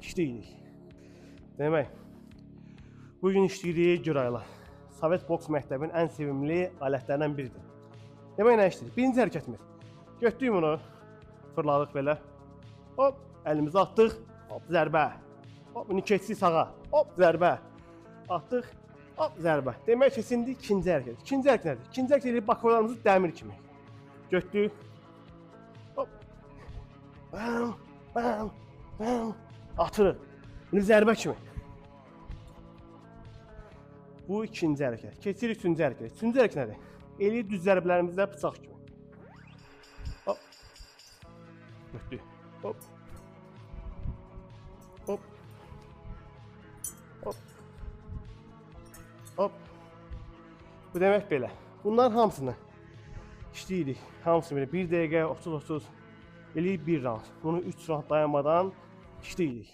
işləyirik. Demək, bugün işləyirik Gürayla. Sovet boks məktəbinin ən sevimli alətlərindən biridir. Demək, nə işləyirik? Birinci hərəkətimiz. Götürdük bunu, fırladıq belə. Hop, əlimizi atdıq, hop, zərbə. Hop, bunu keçdik sağa, hop, zərbə. Atdıq, hop, zərbə. Demək, indi ikinci hərəkət. İkinci hərəkət nədir? İkinci hərəkət edib bakmalarımızı dəmir kimi. Götürdük, hop, bam, bam, bam, atırıq. Bunu zərbə kimi. Bu ikinci hərəkət. Keçirik üçüncü hərəkət. Üçüncü hərəkət nədir? Eləyir düz zərbələrimizlə bıçaq kimi. Hop. Götürdük. Hop. Hop. Hop. Hop. Bu demək belə. Bunların hamısını işləyirik. Hamısını belə 1 dəqiqə 30-30 eləyib 1 round. Bunu 3 round dayanmadan işləyirik.